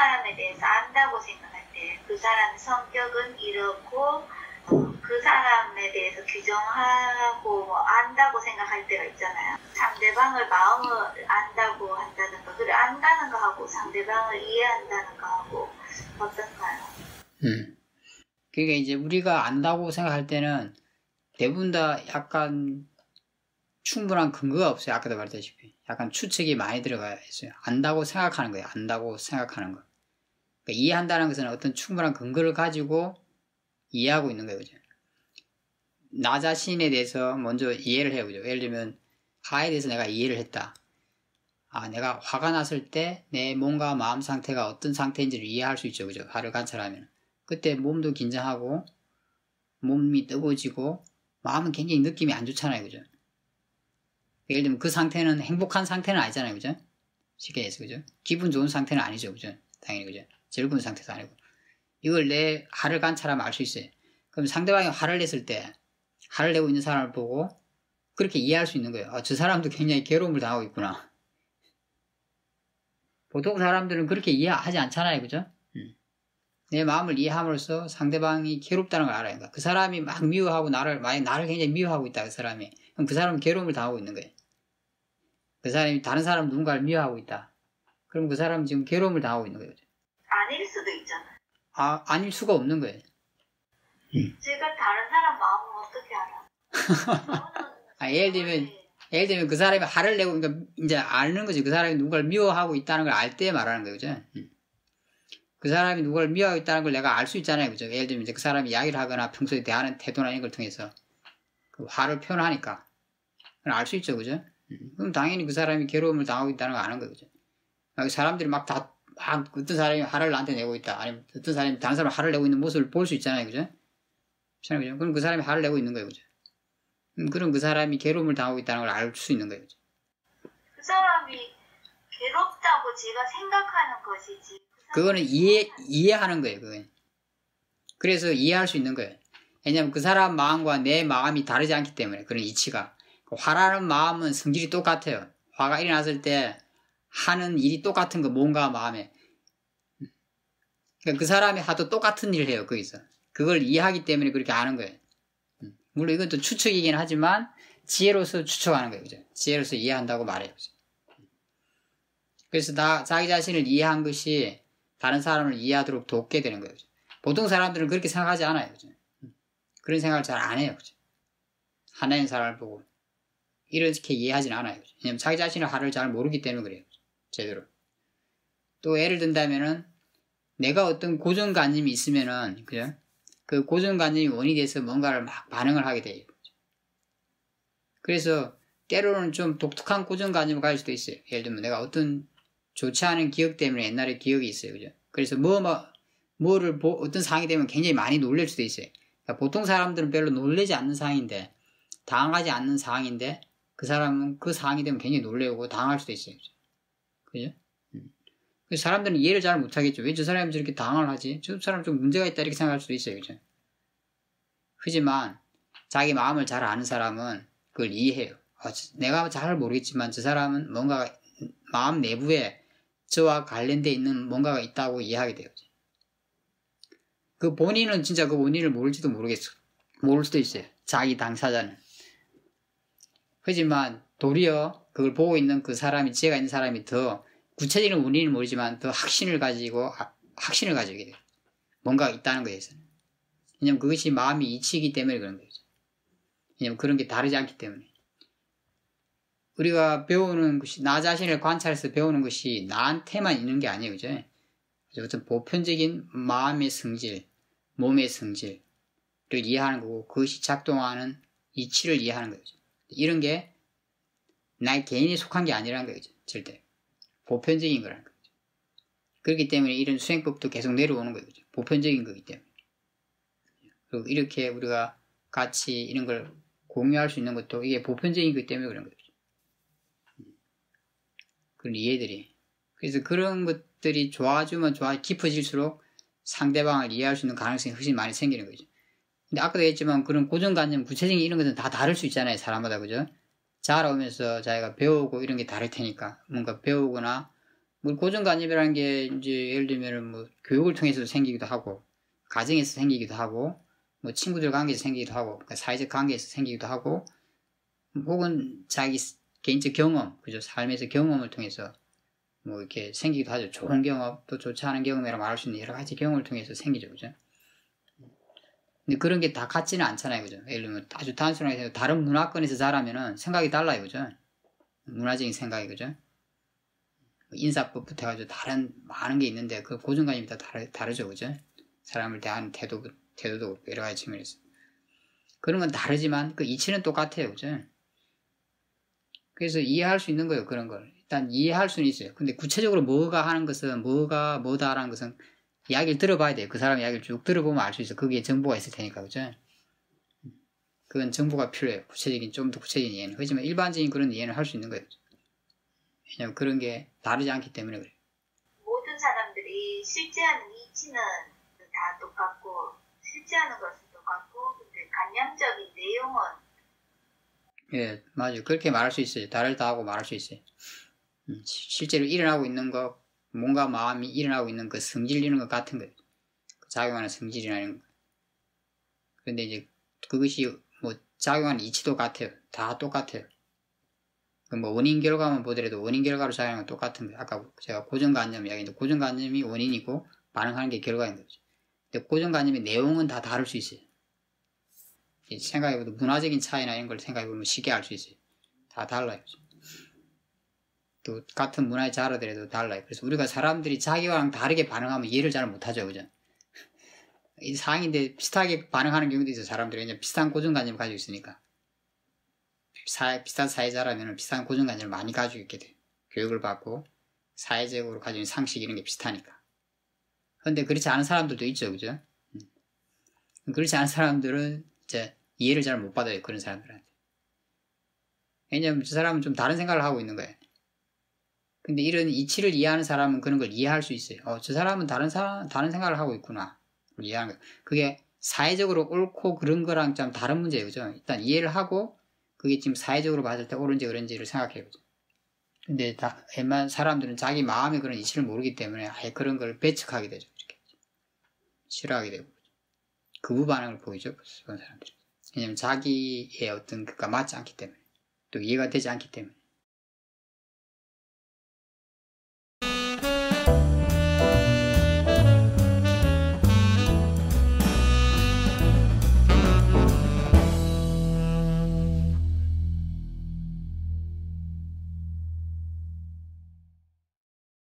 사람에 대해서 안다고 생각할 때 그 사람의 성격은 이렇고 그 사람에 대해서 규정하고 뭐 안다고 생각할 때가 있잖아요. 상대방을 마음을 안다고 한다든가 그래 안다는 거하고 상대방을 이해한다는 거하고 어떤가요? 그러니까 이제 우리가 안다고 생각할 때는 대부분 다 약간 충분한 근거가 없어요. 아까도 말했다시피 약간 추측이 많이 들어가 있어요. 안다고 생각하는 거예요. 안다고 생각하는 거. 그러니까 이해한다는 것은 어떤 충분한 근거를 가지고 이해하고 있는 거예요. 그죠? 나 자신에 대해서 먼저 이해를 해요. 그죠? 예를 들면 화에 대해서 내가 이해를 했다. 내가 화가 났을 때 내 몸과 마음 상태가 어떤 상태인지를 이해할 수 있죠. 그죠? 화를 관찰하면. 그때 몸도 긴장하고 몸이 뜨거워지고 마음은 굉장히 느낌이 안 좋잖아요. 그죠? 예를 들면 그 상태는 행복한 상태는 아니잖아요. 그죠? 쉽게 해서. 그죠? 기분 좋은 상태는 아니죠. 그죠? 당연히. 그죠? 즐거운 상태도 아니고. 이걸 내 화를 관찰하면 알 수 있어요. 그럼 상대방이 화를 냈을 때 화를 내고 있는 사람을 보고 그렇게 이해할 수 있는 거예요. 저 사람도 굉장히 괴로움을 당하고 있구나. 보통 사람들은 그렇게 이해하지 않잖아요. 그죠? 내 마음을 이해함으로써 상대방이 괴롭다는 걸 알아요. 그러니까 그 사람이 막 미워하고 만약에 나를 굉장히 미워하고 있다. 그 사람이. 그럼 그 사람은 괴로움을 당하고 있는 거예요. 그 사람이 다른 사람 누군가를 미워하고 있다. 그럼 그 사람은 지금 괴로움을 당하고 있는 거예요. 아닐 수도 있잖아요. 아닐 수가 없는 거예요. 제가 다른 사람 마음을 어떻게 알아? 예를 들면 그 사람이 화를 내고, 그러니까 이제 아는 거지. 그 사람이 누군가를 미워하고 있다는 걸 알 때 말하는 거예요. 그죠? 그 사람이 누군가를 미워하고 있다는 걸 내가 알 수 있잖아요. 그죠? 예를 들면 이제 그 사람이 이야기를 하거나 평소에 대하는 태도나 이런 걸 통해서 그 화를 표현하니까. 그걸 알 수 있죠. 그죠? 그럼 당연히 그 사람이 괴로움을 당하고 있다는 걸 아는 거예요. 그죠? 사람들이 어떤 사람이 화를 나한테 내고 있다. 아니면 어떤 사람이 다른 사람 화를 내고 있는 모습을 볼 수 있잖아요. 그죠? 그럼 그 사람이 화를 내고 있는 거예요. 그죠? 그럼 그 사람이 괴로움을 당하고 있다는 걸 알 수 있는 거예요. 그죠? 그 사람이 괴롭다고 제가 생각하는 것이지. 그거는 이해하는 거예요. 그건. 그래서 이해할 수 있는 거예요. 왜냐하면 그 사람 마음과 내 마음이 다르지 않기 때문에 그런 이치가. 화라는 마음은 성질이 똑같아요. 화가 일어났을 때 하는 일이 똑같은 거 몸과 마음에. 그러니까 그 사람이 하도 똑같은 일을 해요. 거기서. 그걸 이해하기 때문에 그렇게 아는 거예요. 물론 이것도 추측이긴 하지만 지혜로서 추측하는 거예요. 그죠? 지혜로서 이해한다고 말해요. 그죠? 그래서 자기 자신을 이해한 것이 다른 사람을 이해하도록 돕게 되는 거예요. 그죠? 보통 사람들은 그렇게 생각하지 않아요. 그죠? 그런 생각을 잘 안 해요. 그죠? 하나인 사람을 보고 이렇게 이해하진 않아요. 그죠? 왜냐면 자기 자신의 화를 잘 모르기 때문에 그래요. 그죠? 제대로. 또 예를 든다면은 내가 어떤 고정관념이 있으면은 그죠? 그 고정관념이 원인이 돼서 뭔가를 막 반응을 하게 돼요. 그래서 때로는 좀 독특한 고정관념을 가질 수도 있어요. 예를 들면 내가 어떤 좋지 않은 기억 때문에 옛날에 기억이 있어요. 그죠? 그래서 어떤 상황이 되면 굉장히 많이 놀랄 수도 있어요. 그러니까 보통 사람들은 별로 놀라지 않는 상황인데 당하지 않는 상황인데 그 사람은 그 상황이 되면 굉장히 놀래고 당할 수도 있어요. 그죠? 그래서 사람들은 이해를 잘 못하겠죠. 왜 저 사람이 저렇게 당황을 하지? 저 사람 좀 문제가 있다 이렇게 생각할 수도 있어요. 그죠? 하지만 자기 마음을 잘 아는 사람은 그걸 이해해요. 내가 잘 모르겠지만 저 사람은 뭔가 마음 내부에 저와 관련되어 있는 뭔가가 있다고 이해하게 돼요. 그 본인은 진짜 그 원인을 모를지도 모르겠어. 모를 수도 있어요. 자기 당사자는. 하지만 도리어 그걸 보고 있는 그 사람이, 지혜가 있는 사람이 더 구체적인 원인을 모르지만 더 확신을 가지게 돼요. 뭔가가 있다는 거에서. 왜냐면 그것이 마음이 이치이기 때문에 그런 거죠. 왜냐면 그런 게 다르지 않기 때문에. 우리가 배우는 것이, 나 자신을 관찰해서 배우는 것이 나한테만 있는 게 아니에요. 그죠? 어떤 보편적인 마음의 성질, 몸의 성질을 이해하는 거고, 그것이 작동하는 이치를 이해하는 거죠. 이런 게 나의 개인에 속한 게 아니라는 거죠. 절대. 보편적인 거라는 거죠. 그렇기 때문에 이런 수행법도 계속 내려오는 거죠. 보편적인 거기 때문에. 그리고 이렇게 우리가 같이 이런 걸 공유할 수 있는 것도 이게 보편적인 거기 때문에 그런 거죠. 그런 이해들이. 그래서 그런 것들이 깊어질수록 상대방을 이해할 수 있는 가능성이 훨씬 많이 생기는 거죠. 근데 아까도 했지만 그런 고정관념, 구체적인 이런 것은 다 다를 수 있잖아요. 사람마다. 그죠? 자라오면서 자기가 배우고 이런 게 다를 테니까. 뭔가 배우거나 뭐 고정관념이라는 게 이제 예를 들면은 뭐 교육을 통해서도 생기기도 하고, 가정에서 생기기도 하고, 뭐 친구들 관계에서 생기기도 하고, 그러니까 사회적 관계에서 생기기도 하고, 혹은 자기 개인적 경험, 그죠? 삶에서 경험을 통해서 뭐 이렇게 생기기도 하죠. 좋은 경험, 또 좋지 않은 경험이라 말할 수 있는 여러 가지 경험을 통해서 생기죠, 그죠? 근데 그런 게 다 같지는 않잖아요, 그죠? 예를 들면 아주 단순하게 다른 문화권에서 자라면은 생각이 달라요, 그죠? 문화적인 생각이, 그죠? 인사법부터 해가지고 다른 많은 게 있는데 그 고정관념이 다 다르죠, 그죠? 사람을 대하는 태도도 그렇고 여러 가지 측면에서 그런 건 다르지만 그 이치는 똑같아요, 그죠? 그래서 이해할 수 있는 거예요, 그런 걸. 일단 이해할 수는 있어요. 근데 구체적으로 뭐가 하는 것은 뭐다라는 것은 이야기를 들어봐야 돼요. 그 사람 이야기를 쭉 들어보면 알 수 있어. 거기에 정보가 있을 테니까, 그죠? 그건 정보가 필요해요. 좀 더 구체적인 이해는. 하지만 일반적인 그런 이해는 할 수 있는 거예요. 왜냐면 그런 게 다르지 않기 때문에 그래요. 모든 사람들이 실제하는 이치는 다 똑같고 실제하는 것은 똑같고 근데 관념적인 내용은 예, 맞아요. 그렇게 말할 수 있어요. 다르다고 말할 수 있어요. 실제로 일어나고 있는 것, 뭔가 마음이 일어나고 있는 그 성질 이런 것 같은 거예요. 그 작용하는 성질이나 이런 거. 그런데 이제 그것이 뭐 작용하는 이치도 같아요. 다 똑같아요. 뭐 원인 결과만 보더라도 원인 결과로 작용하는 건 똑같은 거예요. 아까 제가 고정관념 이야기했는데 고정관념이 원인이고 반응하는 게 결과인 거죠. 근데 고정관념의 내용은 다 다를 수 있어요. 생각해보면 문화적인 차이나 이런 걸 생각해보면 쉽게 알 수 있어요. 다 달라요. 또 같은 문화에 자라더라도 달라요. 그래서 우리가 사람들이 자기와랑 다르게 반응하면 이해를 잘 못하죠, 그죠? 이 상인데 비슷하게 반응하는 경우도 있어요. 사람들이 그냥 비슷한 고정관념을 가지고 있으니까 비슷한 사회 자라면 비슷한 고정관념을 많이 가지고 있게 돼요. 교육을 받고 사회적으로 가지고 있는 상식 이런 게 비슷하니까. 그런데 그렇지 않은 사람들도 있죠, 그죠? 그렇지 않은 사람들은 이제 이해를 잘 못 받아요, 그런 사람들한테. 왜냐면 저 사람은 좀 다른 생각을 하고 있는 거예요. 근데 이런 이치를 이해하는 사람은 그런 걸 이해할 수 있어요. 저 사람은 다른 생각을 하고 있구나. 이해하는 거예요. 그게 사회적으로 옳고 그런 거랑 좀 다른 문제예요, 그죠? 일단 이해를 하고 그게 지금 사회적으로 봤을 때 옳은지 그런지를 생각해 보죠. 근데 웬만한 사람들은 자기 마음의 그런 이치를 모르기 때문에 아예 그런 걸 배척하게 되죠. 이렇게 싫어하게 되고 거부 반응을 보이죠, 그런 사람들이. 왜냐면 자기의 어떤 그가 맞지 않기 때문에 또 이해가 되지 않기 때문에.